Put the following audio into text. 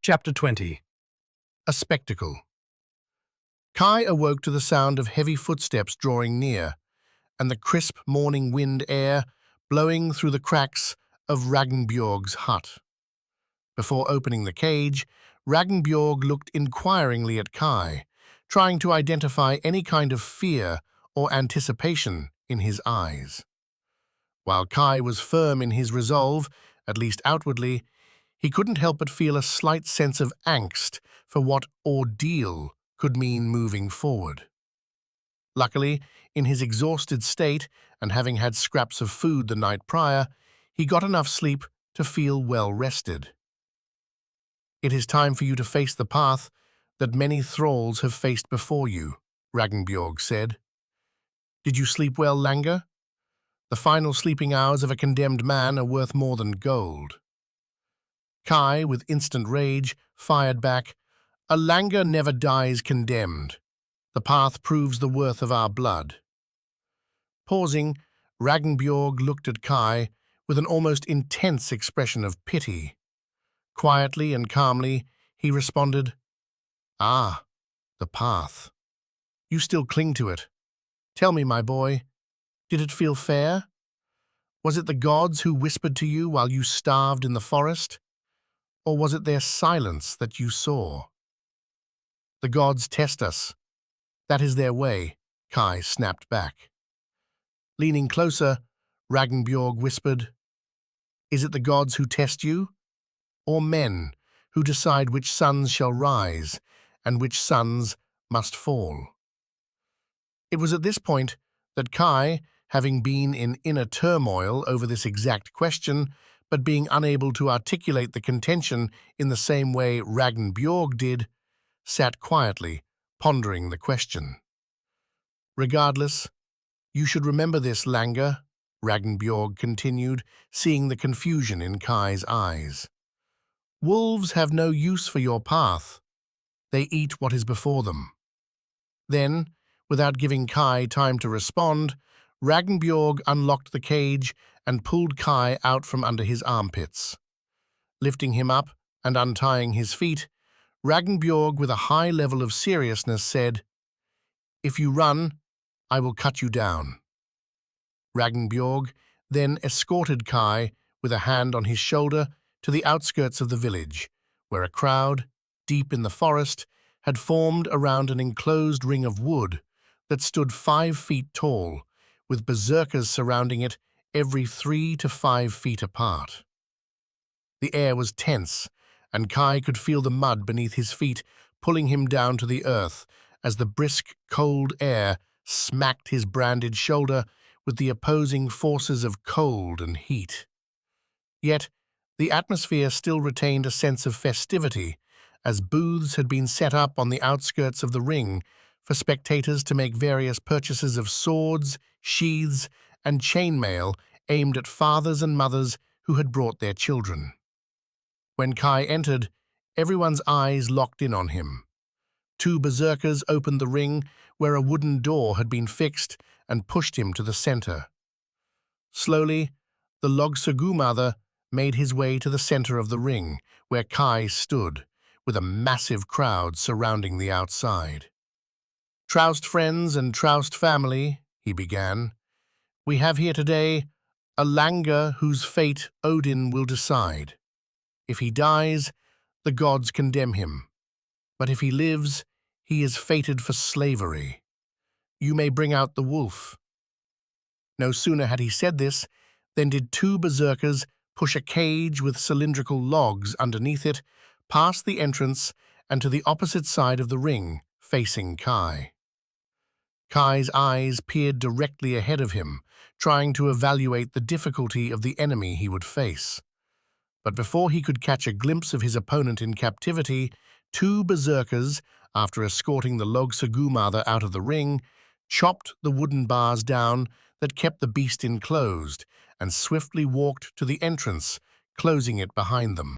Chapter 20. A spectacle. Kai awoke to the sound of heavy footsteps drawing near, and the crisp morning wind air blowing through the cracks of Ragnbjorg's hut. Before opening the cage, Ragnbjorg looked inquiringly at Kai, trying to identify any kind of fear or anticipation in his eyes. While Kai was firm in his resolve, at least outwardly, he couldn't help but feel a slight sense of angst for what ordeal could mean moving forward. Luckily, in his exhausted state and having had scraps of food the night prior, he got enough sleep to feel well rested. "It is time for you to face the path that many thralls have faced before you," Ragnbjorg said. "Did you sleep well, Langer? The final sleeping hours of a condemned man are worth more than gold." Kai, with instant rage, fired back, "A Langer never dies condemned. The path proves the worth of our blood." Pausing, Ragnbjorg looked at Kai with an almost intense expression of pity. Quietly and calmly, he responded, "Ah, the path. You still cling to it. Tell me, my boy, did it feel fair? Was it the gods who whispered to you while you starved in the forest? Or was it their silence that you saw?" "The gods test us. That is their way," Kai snapped back. Leaning closer, Ragnbjorg whispered, "Is it the gods who test you? Or men who decide which suns shall rise and which suns must fall?" It was at this point that Kai, having been in inner turmoil over this exact question, but being unable to articulate the contention in the same way Ragnbjorg did, sat quietly, pondering the question. "Regardless, you should remember this, Langer," Ragnbjorg continued, seeing the confusion in Kai's eyes. "Wolves have no use for your path. They eat what is before them." Then, without giving Kai time to respond, Ragnbjorg unlocked the cage and pulled Kai out from under his armpits. Lifting him up and untying his feet, Ragnbjorg, with a high level of seriousness, said, "If you run, I will cut you down." Ragnbjorg then escorted Kai, with a hand on his shoulder, to the outskirts of the village, where a crowd, deep in the forest, had formed around an enclosed ring of wood that stood 5 feet tall, with berserkers surrounding it every 3 to 5 feet apart. The air was tense, and Kai could feel the mud beneath his feet pulling him down to the earth as the brisk, cold air smacked his branded shoulder with the opposing forces of cold and heat. Yet, the atmosphere still retained a sense of festivity, as booths had been set up on the outskirts of the ring for spectators to make various purchases of swords, sheaths, and chainmail aimed at fathers and mothers who had brought their children. When Kai entered, everyone's eyes locked in on him. 2 berserkers opened the ring where a wooden door had been fixed and pushed him to the center. Slowly, the Logsugumother made his way to the center of the ring, where Kai stood, with a massive crowd surrounding the outside. "Troust friends and Troust family," he began, "we have here today a Langer whose fate Odin will decide. If he dies, the gods condemn him. But if he lives, he is fated for slavery. You may bring out the wolf." No sooner had he said this than did 2 berserkers push a cage with cylindrical logs underneath it, past the entrance and to the opposite side of the ring, facing Kai. Kai's eyes peered directly ahead of him, trying to evaluate the difficulty of the enemy he would face. But before he could catch a glimpse of his opponent in captivity, 2 berserkers, after escorting the Logsugumother out of the ring, chopped the wooden bars down that kept the beast enclosed and swiftly walked to the entrance, closing it behind them.